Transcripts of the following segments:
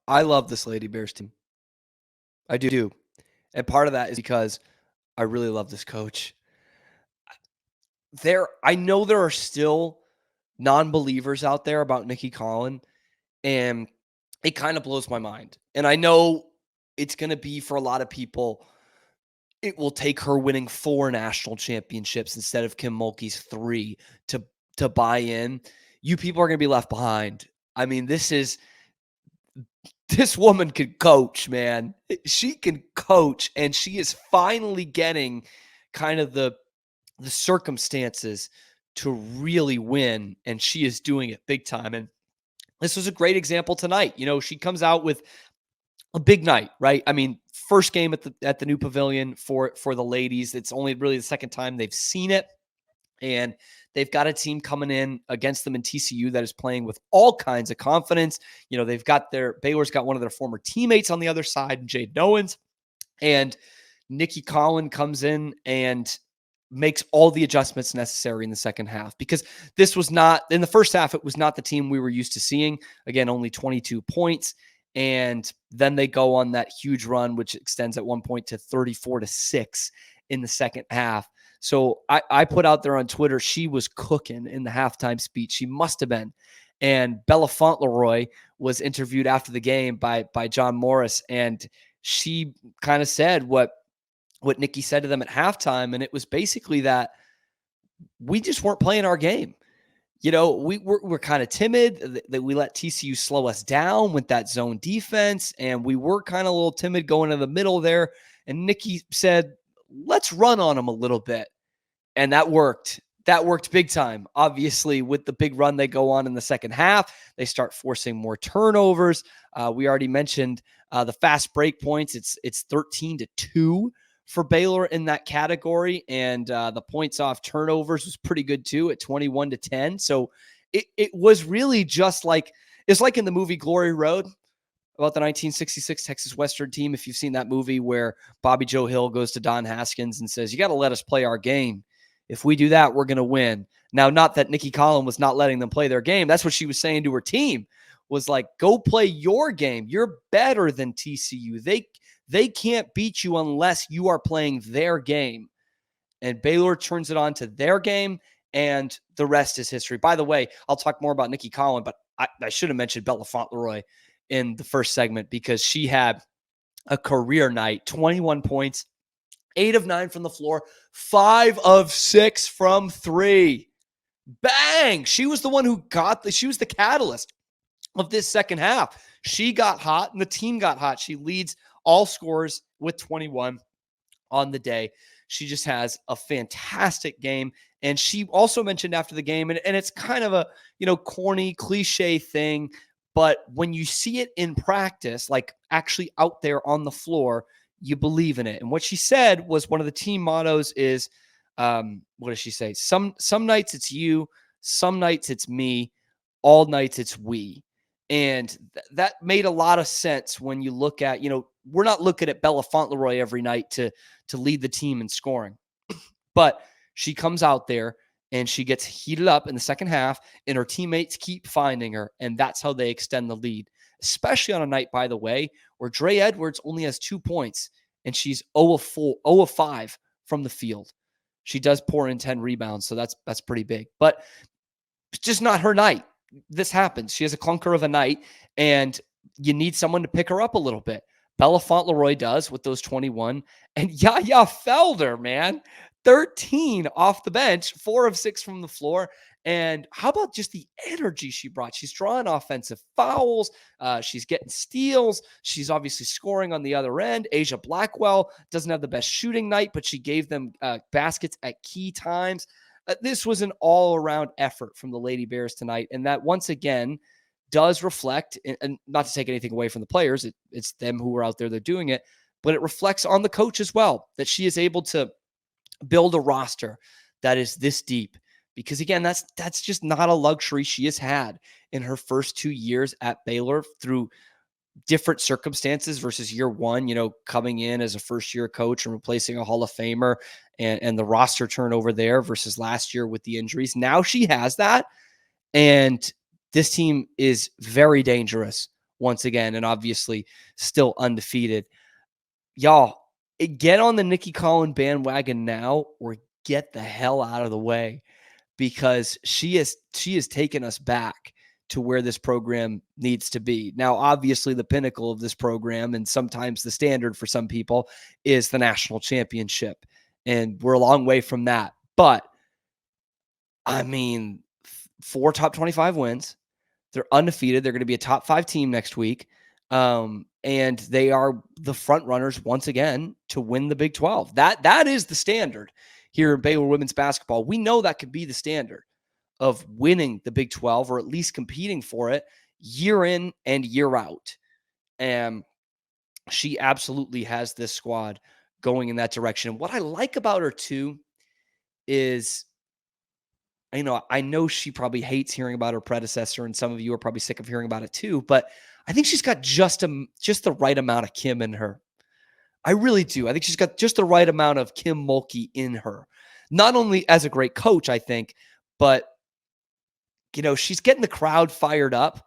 I love this Lady Bears team. I do. And part of that is because I really love this coach. I know there are still non-believers out there about Nicki Collen, and it kind of blows my mind. And I know it's going to be for a lot of people, it will take her winning 4 national championships instead of Kim Mulkey's 3 to buy in. You people are going to be left behind. I mean, this woman can coach, man. She can coach, and she is finally getting kind of the circumstances to really win, and she is doing it big time. And this was a great example tonight. She comes out with a big night, right? I mean, first game at the new pavilion for the ladies. It's only really the second time they've seen it. And they've got a team coming in against them in TCU that is playing with all kinds of confidence. Baylor's got one of their former teammates on the other side, Jade Owens, and Nicki Collen comes in and makes all the adjustments necessary in the second half, because this was not, in the first half, it was not the team we were used to seeing. Again, only 22 points. And then they go on that huge run, which extends at one point to 34-6 in the second half. So I put out there on Twitter, she was cooking in the halftime speech. She must have been. And Bella Fauntleroy was interviewed after the game by John Morris, and she kind of said what Nicki said to them at halftime, and it was basically that we just weren't playing our game. We're kind of timid, that we let TCU slow us down with that zone defense, and we were kind of a little timid going to the middle there. And Nicki said, let's run on them a little bit. And that worked. That worked big time. Obviously, with the big run they go on in the second half, they start forcing more turnovers. We already mentioned the fast break points. It's 13-2 for Baylor in that category. And the points off turnovers was pretty good too at 21-10. So it was really just like, it's like in the movie Glory Road about the 1966 Texas Western team. If you've seen that movie, where Bobby Joe Hill goes to Don Haskins and says, you got to let us play our game. If we do that, we're going to win. Now, not that Nicki Collen was not letting them play their game. That's what she was saying to her team, was like, go play your game. You're better than TCU. They can't beat you unless you are playing their game. And Baylor turns it on to their game, and the rest is history. By the way, I'll talk more about Nicki Collen, but I should have mentioned Bella Fauntleroy in the first segment, because she had a career night, 21 points, 8 of 9 from the floor, 5 of 6 from 3. Bang! She was the one who she was the catalyst of this second half. She got hot and the team got hot. She leads all scorers with 21 on the day. She just has a fantastic game. And she also mentioned after the game, and it's kind of a, corny cliche thing, but when you see it in practice, like actually out there on the floor, you believe in it. And what she said was, one of the team mottos is, what does she say? Some nights it's you, some nights it's me, all nights it's we. And that made a lot of sense when you look at, we're not looking at Bella Fauntleroy every night to lead the team in scoring. But she comes out there and she gets heated up in the second half, and her teammates keep finding her, and that's how they extend the lead. Especially on a night, by the way, where Dre Edwards only has 2 points and she's 0 of 5 from the field. She does pour in 10 rebounds, so that's pretty big. But it's just not her night. This happens. She has a clunker of a night, and you need someone to pick her up a little bit. Bella Fauntleroy does with those 21. And Yaya Felder, man, 13 off the bench, 4 of 6 from the floor. And how about just the energy she brought? She's drawing offensive fouls. She's getting steals. She's obviously scoring on the other end. Asia Blackwell doesn't have the best shooting night, but she gave them baskets at key times. This was an all-around effort from the Lady Bears tonight. And that, once again, does reflect, and not to take anything away from the players, it's them who are out there, they're doing it, but it reflects on the coach as well, that she is able to build a roster that is this deep. Because again, that's just not a luxury she has had in her first 2 years at Baylor, through different circumstances versus year one, coming in as a first-year coach and replacing a Hall of Famer, and the roster turnover there, versus last year with the injuries. Now she has that, and this team is very dangerous once again, and obviously still undefeated. Y'all, get on the Nicki Collen bandwagon now or get the hell out of the way, because she has taken us back to where this program needs to be. Now, obviously, the pinnacle of this program, and sometimes the standard for some people, is the national championship. And we're a long way from that. But I mean, 4 top 25 wins. They're undefeated. They're going to be a top 5 team next week. And they are the front runners once again to win the Big 12. That is the standard here in Baylor women's basketball. We know that could be the standard of winning the Big 12, or at least competing for it year in and year out. And she absolutely has this squad going in that direction. What I like about her too is, I know she probably hates hearing about her predecessor, and some of you are probably sick of hearing about it too, but I think she's got just the right amount of Kim in her. I really do. I think she's got just the right amount of Kim Mulkey in her. Not only as a great coach, I think, but she's getting the crowd fired up,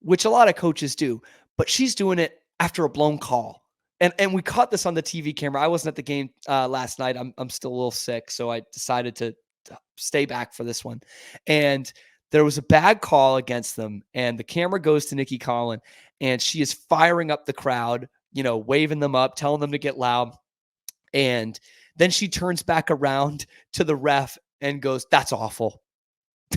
which a lot of coaches do, but she's doing it after a blown call. And we caught this on the TV camera. I wasn't at the game last night. I'm still a little sick, so I decided to stay back for this one. And there was a bad call against them, and the camera goes to Nicki Collen, and she is firing up the crowd, waving them up, telling them to get loud. And then she turns back around to the ref and goes, "That's awful.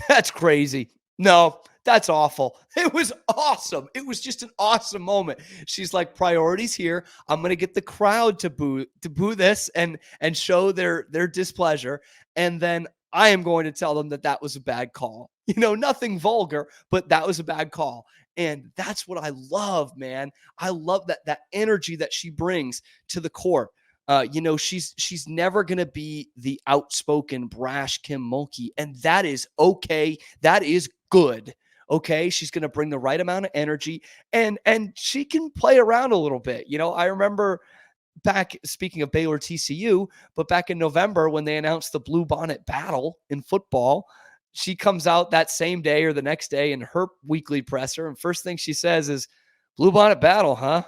That's crazy. No, that's awful." It was awesome. It was just an awesome moment. She's like, "Priorities here. I'm going to get the crowd to boo this and show their displeasure. And then I am going to tell them that was a bad call." Nothing vulgar, but that was a bad call. And that's what I love, man. I love that energy that she brings to the court. She's never going to be the outspoken, brash Kim Mulkey, and that is okay. That is good. Okay, she's going to bring the right amount of energy, and she can play around a little bit. I remember back, speaking of Baylor TCU, but back in November when they announced the Blue Bonnet Battle in football, she comes out that same day or the next day in her weekly presser, and first thing she says is, "Blue Bonnet Battle, huh?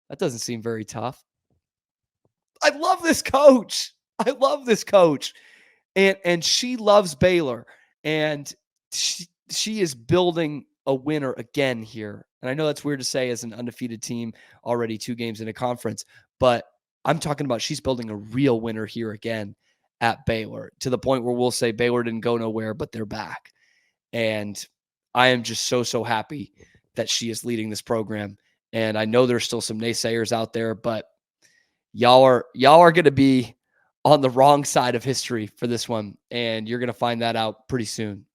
That doesn't seem very tough." I love this coach. I love this coach. And she loves Baylor. And she is building a winner again here. And I know that's weird to say as an undefeated team, already 2 games in a conference, but I'm talking about she's building a real winner here again at Baylor, to the point where we'll say Baylor didn't go nowhere, but they're back. And I am just so happy that she is leading this program. And I know there's still some naysayers out there, but y'all are going to be on the wrong side of history for this one, and you're going to find that out pretty soon.